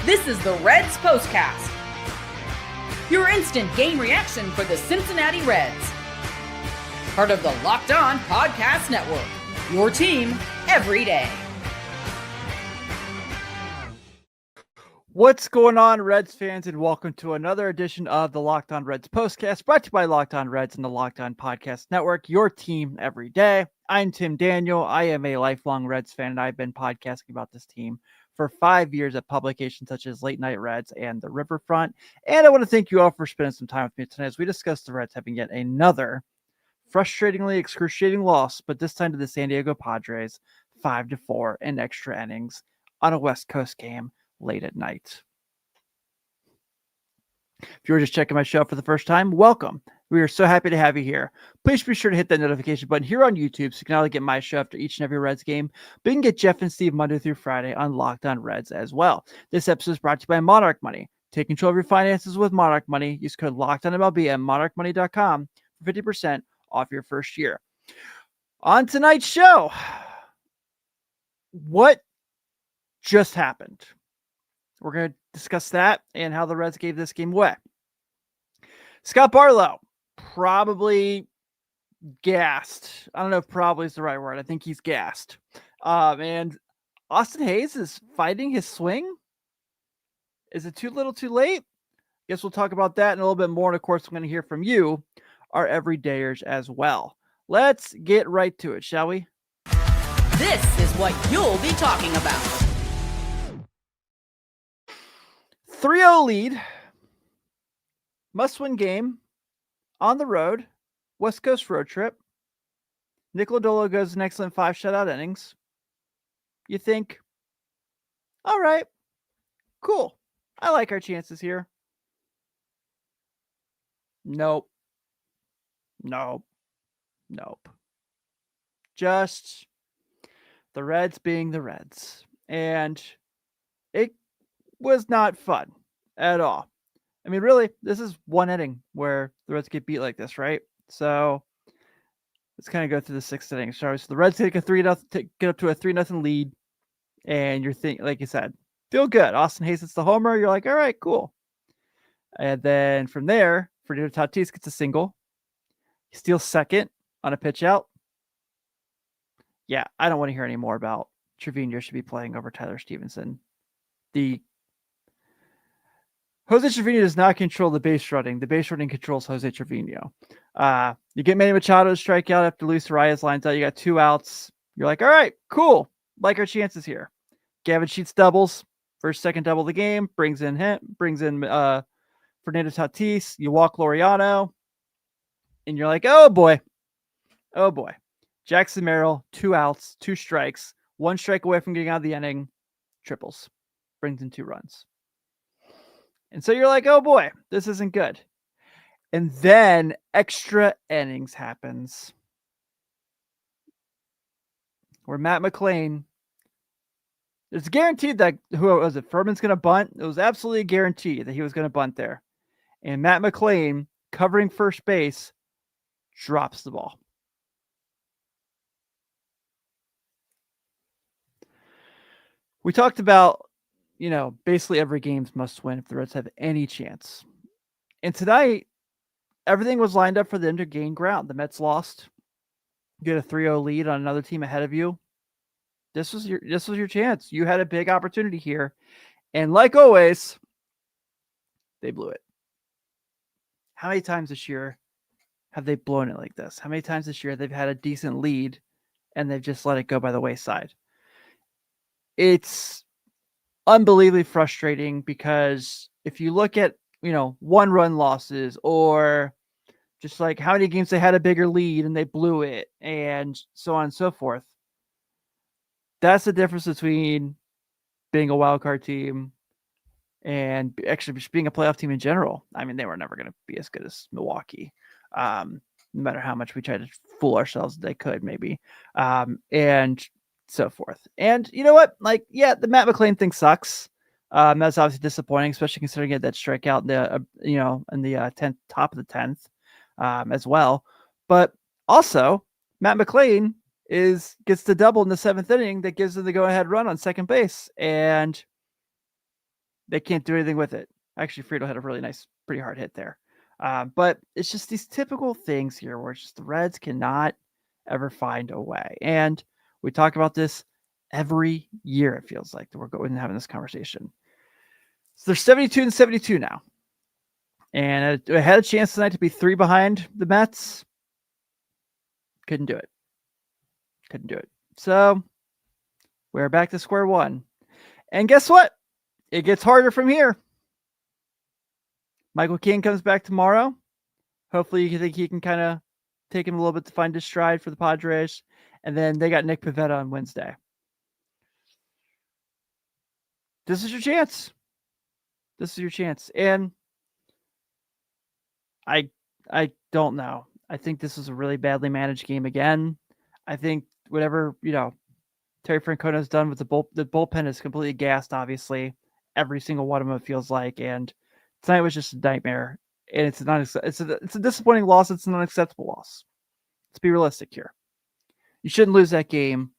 This is the Reds POSTCAST, your instant game reaction for the Cincinnati Reds. Part of the Locked On Podcast Network, your team every day. What's going on, Reds fans, and welcome to another edition of the Locked On Reds POSTCAST, brought to you by Locked On Reds and the Locked On Podcast Network, your team every day. I'm Tim Daniel. I am a lifelong Reds fan, and I've been podcasting about this team for 5 years at publications such as Late Night Reds and The Riverfront. And I want to thank you all for spending some time with me tonight as we discuss the Reds having yet another frustratingly excruciating loss, but this time to the San Diego Padres, 5-4 in extra innings on a West Coast game late at night. If you were just checking my show for the first time, welcome. We are so happy to have you here. Please be sure to hit that notification button here on YouTube so you can not only get my show after each and every Reds game, but you can get Jeff and Steve Monday through Friday on Locked On Reds as well. This episode is brought to you by Monarch Money. Take control of your finances with Monarch Money. Use code LOCKEDONMLB at monarchmoney.com for 50% off your first year. On tonight's show, what just happened? We're going to discuss that and how the Reds gave this game away. Scott Barlow, probably gassed. I don't know if probably is the right word. I think he's gassed. And Austin Hayes is fighting his swing. Is it too little too late? Guess we'll talk about that and a little bit more. And of course, I'm going to hear from you, our everydayers, as well. Let's get right to it, shall we? This is what you'll be talking about. 3-0 lead. Must-win game on the road. West Coast road trip. Nick Lodolo goes an excellent 5 shutout innings. You think, all right, cool. I like our chances here. Nope. Just the Reds being the Reds. And it was not fun at all. I mean, really, this is one inning where the Reds get beat like this, right? So let's kind of go through the 6th inning. So the Reds take a 3-0, get up to a 3-0 lead, and you're thinking, like you said, feel good. Austin Hayes hits the homer. You're like, all right, cool. And then from there, Fernando Tatis gets a single. He steals second on a pitch out. Yeah, I don't want to hear any more about Trevino should be playing over Tyler Stevenson. Jose Trevino does not control the base running. The base running controls Jose Trevino. You get Manny Machado to strike out after Luis Arias lines out. You got 2 outs. You're like, all right, cool. Like our chances here. Gavin Sheets doubles. First, second double of the game. Brings in Fernando Tatis. You walk Laureano. And you're like, oh boy. Jackson Merrill, 2 outs, 2 strikes. 1 strike away from getting out of the inning. Triples. Brings in 2 runs. And so you're like, oh boy, this isn't good. And then extra innings happens. Where Matt McLain, it's guaranteed that, who was it, Furman's going to bunt? It was absolutely guaranteed that he was going to bunt there. And Matt McLain, covering first base, drops the ball. We talked about, basically every game's must win if the Reds have any chance. And tonight, everything was lined up for them to gain ground. The Mets lost. You get a 3-0 lead on another team ahead of you. This was your chance. You had a big opportunity here. And like always, they blew it. How many times this year have they blown it like this? How many times this year they've had a decent lead and they've just let it go by the wayside? It's unbelievably frustrating because if you look at, 1-run losses or just like how many games they had a bigger lead and they blew it and so on and so forth, that's the difference between being a wild card team and actually just being a playoff team in general. I mean, they were never going to be as good as Milwaukee, no matter how much we tried to fool ourselves they could maybe, and so forth. And you know what? The Matt McLain thing sucks. That's obviously disappointing, especially considering that strikeout in the 10th, top of the 10th, as well. But also, Matt McLain gets the double in the 7th inning that gives them the go-ahead run on second base. And They can't do anything with it. Actually, Friedel had a really nice, pretty hard hit there. But it's just these typical things here where it's just the Reds cannot ever find a way. And we talk about this every year, it feels like, that we're going and having this conversation. So they're 72-72 now. And I had a chance tonight to be 3 behind the Mets. Couldn't do it. So we're back to square one. And guess what? It gets harder from here. Michael King comes back tomorrow. Hopefully you think he can kind of take him a little bit to find his stride for the Padres. And then they got Nick Pivetta on Wednesday. This is your chance. And I don't know. I think this is a really badly managed game again. I think whatever, Terry Francona's done with the bullpen is completely gassed, obviously. Every single one of them, it feels like. And tonight was just a nightmare. And it's a disappointing loss. It's an unacceptable loss. Let's be realistic here. You shouldn't lose that game.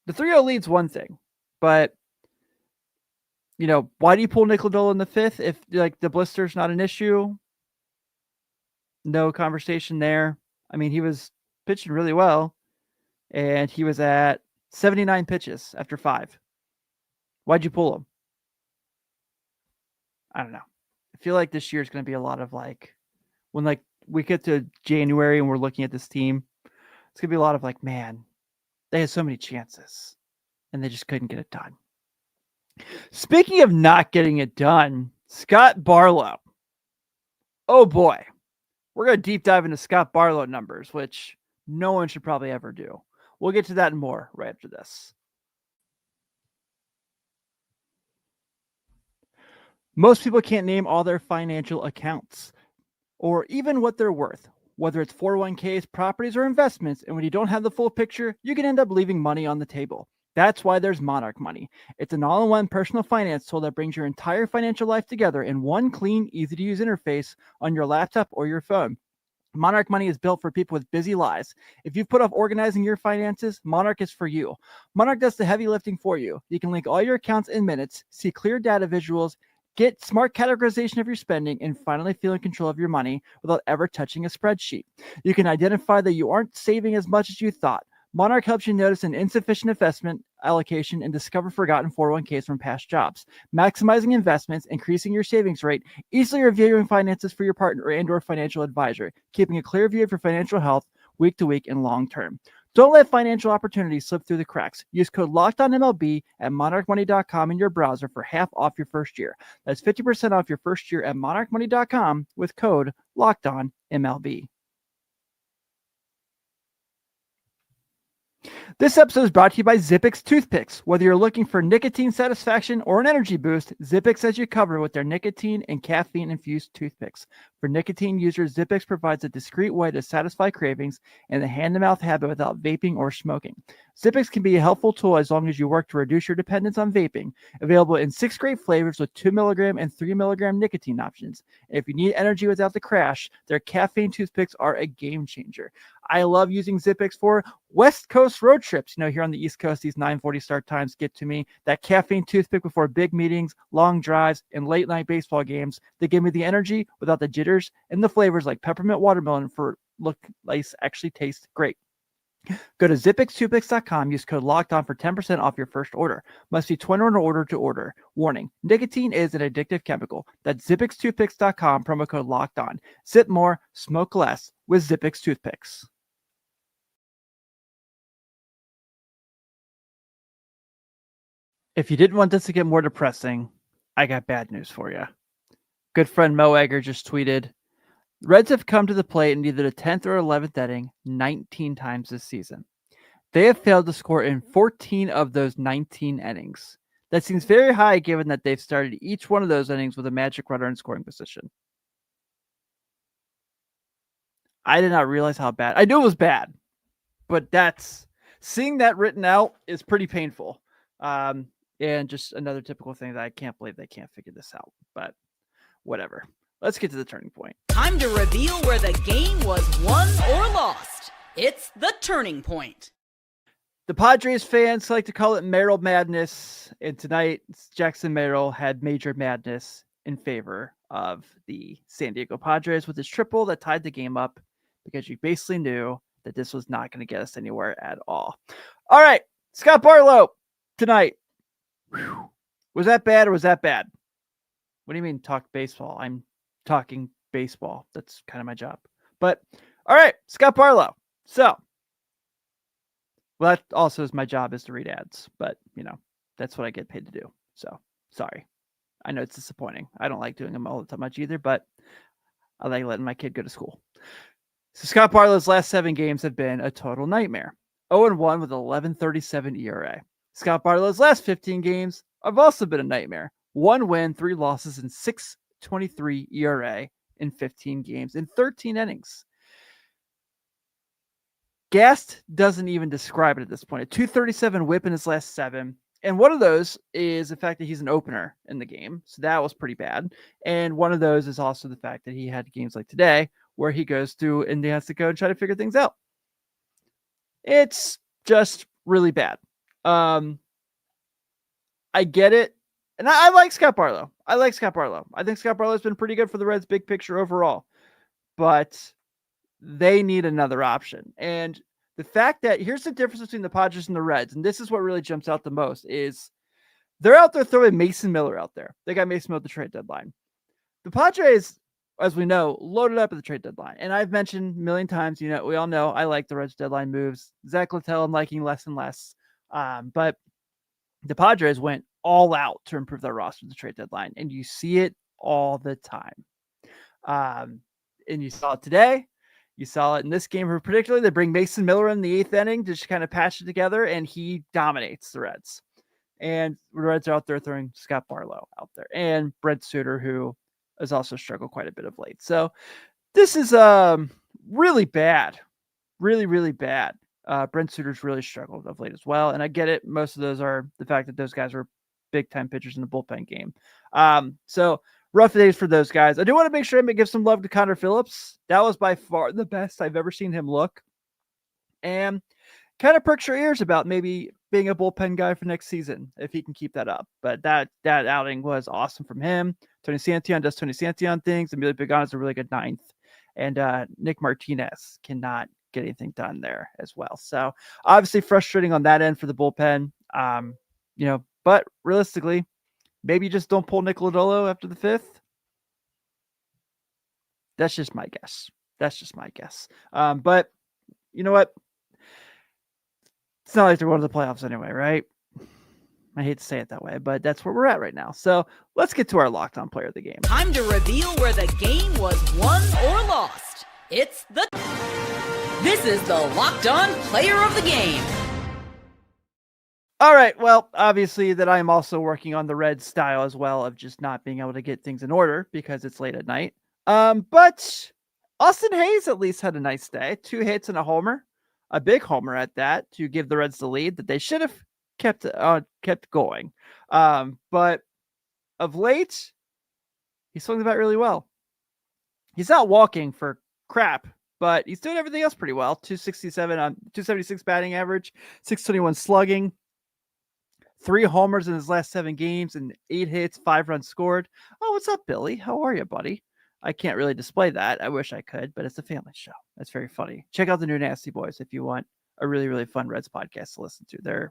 The 3-0 lead's one thing, but why do you pull Nick Lodolo in the 5th if the blister's not an issue? No conversation there. I mean, he was pitching really well, and he was at 79 pitches after 5. Why'd you pull him? I don't know. I feel like this year is going to be a lot of when we get to January and we're looking at this team, it's going to be a lot of man, they had so many chances and they just couldn't get it done. Speaking of not getting it done, Scott Barlow. Oh boy. We're going to deep dive into Scott Barlow numbers, which no one should probably ever do. We'll get to that and more right after this. Most people can't name all their financial accounts or even what they're worth, whether it's 401ks, properties, or investments. And when you don't have the full picture, you can end up leaving money on the table. That's why there's Monarch Money. It's an all-in-one personal finance tool that brings your entire financial life together in one clean, easy-to-use interface on your laptop or your phone. Monarch Money is built for people with busy lives. If you've put off organizing your finances, Monarch is for you. Monarch does the heavy lifting for you. You can link all your accounts in minutes, see clear data visuals, get smart categorization of your spending, and finally feel in control of your money without ever touching a spreadsheet. You can identify that you aren't saving as much as you thought. Monarch helps you notice an insufficient investment allocation and discover forgotten 401ks from past jobs. Maximizing investments, increasing your savings rate, easily reviewing finances for your partner and/or financial advisor, keeping a clear view of your financial health week to week and long term. Don't let financial opportunities slip through the cracks. Use code LOCKEDONMLB at monarchmoney.com in your browser for half off your first year. That's 50% off your first year at monarchmoney.com with code LOCKEDONMLB. This episode is brought to you by Zippix Toothpicks. Whether you're looking for nicotine satisfaction or an energy boost, Zippix has you covered with their nicotine and caffeine-infused toothpicks. For nicotine users, Zippix provides a discreet way to satisfy cravings and the hand-to-mouth habit without vaping or smoking. Zippix can be a helpful tool as long as you work to reduce your dependence on vaping. Available in 6 great flavors with 2 milligram and 3 milligram nicotine options. And if you need energy without the crash, their caffeine toothpicks are a game changer. I love using Zippix for West Coast road trips. Here on the East Coast, these 9:40 start times get to me. That caffeine toothpick before big meetings, long drives, and late night baseball games. They give me the energy without the jitters and the flavors like peppermint watermelon for look nice, actually taste great. Go to zippixtoothpicks.com. Use code LOCKEDON for 10% off your first order. Must be 21 or older to order. Warning: nicotine is an addictive chemical. That's zippixtoothpicks.com. Promo code LOCKEDON. Sip more, smoke less with Zippix Toothpicks. If you didn't want this to get more depressing, I got bad news for you. Good friend Mo Egger just tweeted, Reds have come to the plate in either the 10th or 11th inning 19 times this season. They have failed to score in 14 of those 19 innings. That seems very high given that they've started each one of those innings with a magic runner in scoring position. I did not realize how bad. I knew it was bad, but seeing that written out is pretty painful. And just another typical thing that I can't believe they can't figure this out, but whatever. Let's get to the turning point. Time to reveal where the game was won or lost. It's the turning point. The Padres fans like to call it Merrill Madness, and tonight Jackson Merrill had major madness in favor of the San Diego Padres with his triple that tied the game up because you basically knew that this was not going to get us anywhere at all. All right, Scott Barlow tonight. Whew. Was that bad or was that bad? What do you mean talk baseball? I'm talking baseball. That's kind of my job. But all right, Scott Barlow. So, well, that also is my job, is to read ads, but that's what I get paid to do. So sorry. I know it's disappointing. I don't like doing them all the time much either, but I like letting my kid go to school. So Scott Barlow's last 7 games have been a total nightmare. 0-1 with 11.37 ERA. Scott Barlow's last 15 games have also been a nightmare. 1 win, 3 losses, and 6.23 ERA in 15 games in 13 innings. Gast doesn't even describe it at this point. A 237 whip in his last 7. And one of those is the fact that he's an opener in the game. So that was pretty bad. And one of those is also the fact that he had games like today where he goes through and he has to go and try to figure things out. It's just really bad. I get it. And I like Scott Barlow. I think Scott Barlow's been pretty good for the Reds' big picture overall. But they need another option. And the fact that here's the difference between the Padres and the Reds, and this is what really jumps out the most, is they're out there throwing Mason Miller out there. They got Mason Miller at the trade deadline. The Padres, as we know, loaded up at the trade deadline. And I've mentioned a million times, we all know I like the Reds deadline moves. Zach Littell I'm liking less and less. But the Padres went all out to improve their roster at the trade deadline. And you see it all the time. And you saw it today. You saw it in this game particularly. They bring Mason Miller in the 8th inning to just kind of patch it together, and he dominates the Reds. And the Reds are out there throwing Scott Barlow out there and Brent Suter, who has also struggled quite a bit of late. So this is really bad. Really, really bad. Brent Suter's really struggled of late as well. And I get it. Most of those are the fact that those guys were big-time pitchers in the bullpen game. So rough days for those guys. I do want to make sure I give some love to Connor Phillips. That was by far the best I've ever seen him look. And kind of perks your ears about maybe being a bullpen guy for next season, if he can keep that up. But that outing was awesome from him. Tony Santillan does Tony Santillan things. Emilio Pagan is a really good 9th. And Nick Martinez cannot get anything done there as well. So obviously frustrating on that end for the bullpen. But realistically, maybe you just don't pull Nick Lodolo after the 5th. That's just my guess. But you know what? It's not like they're going to the playoffs anyway, right? I hate to say it that way, but that's where we're at right now. So let's get to our Locked On Player of the Game. Time to reveal where the game was won or lost. This is the Locked On Player of the Game. All right. Well, obviously that I'm also working on the Reds style as well of just not being able to get things in order because it's late at night. But Austin Hayes at least had a nice day. 2 hits and a homer, a big homer at that, to give the Reds the lead that they should have kept going. But of late, he swung the bat really well. He's not walking for crap, but he's doing everything else pretty well. 267 on 276 batting average, 621 slugging. 3 homers in his last 7 games and 8 hits, 5 runs scored. Oh, what's up, Billy? How are you, buddy? I can't really display that. I wish I could, but it's a family show. That's very funny. Check out the new Nasty Boys if you want a really, really fun Reds podcast to listen to.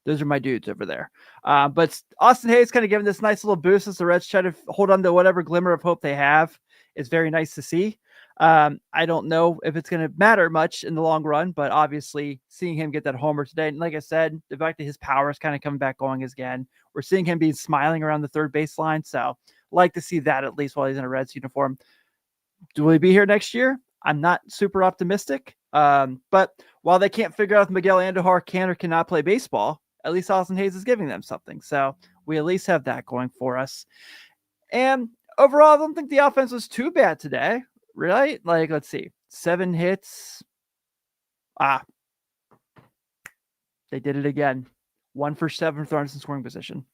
Those are my dudes over there. But Austin Hayes kind of giving this nice little boost as the Reds try to hold on to whatever glimmer of hope they have. It's very nice to see. I don't know if it's going to matter much in the long run, but obviously seeing him get that homer today, and like I said, the fact that his power is kind of coming back going again. We're seeing him being smiling around the third baseline, so like to see that at least while he's in a Reds uniform. Will he be here next year? I'm not super optimistic, but while they can't figure out if Miguel Andujar can or cannot play baseball, at least Austin Hayes is giving them something, so we at least have that going for us. And overall, I don't think the offense was too bad today. Right? Like, let's see. 7 hits. They did it again. 1 for 7 with runners in scoring position.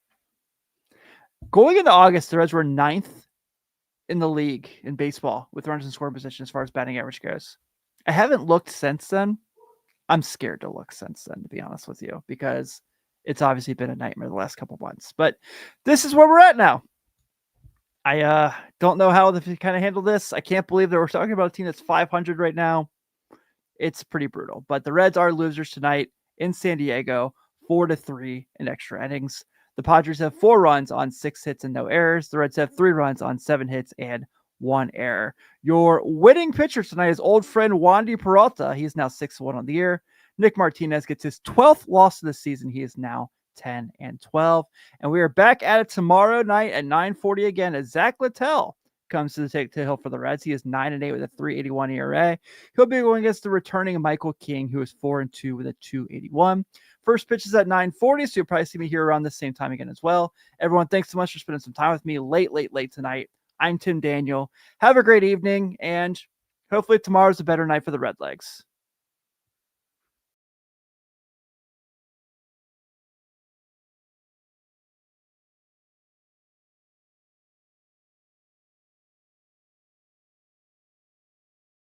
Going into August, the Reds were 9th in the league in baseball with runners in scoring position as far as batting average goes. I haven't looked since then, I'm scared to look since then, to be honest with you, because it's obviously been a nightmare the last couple months. But this is where we're at now. I don't know how to kind of handle this. I can't believe that we're talking about a team that's 500 right now. It's pretty brutal. But the Reds are losers tonight in San Diego, 4-3 in extra innings. The Padres have 4 runs on 6 hits and no errors. The Reds have 3 runs on 7 hits and 1 error. Your winning pitcher tonight is old friend Wandy Peralta. He's now 6-1 on the year. Nick Martinez gets his 12th loss of the season. He is now 10-12. And we are back at it tomorrow night at 9:40 again as Zach Littell comes to the hill for the Reds. He is 9-8 with a 3.81 ERA. He'll be going against the returning Michael King, who is 4-2 with a 2.81. First pitch is at 9:40, so you'll probably see me here around the same time again as well. Everyone, thanks so much for spending some time with me late tonight. I'm Tim Daniel. Have a great evening, and hopefully tomorrow's a better night for the Redlegs.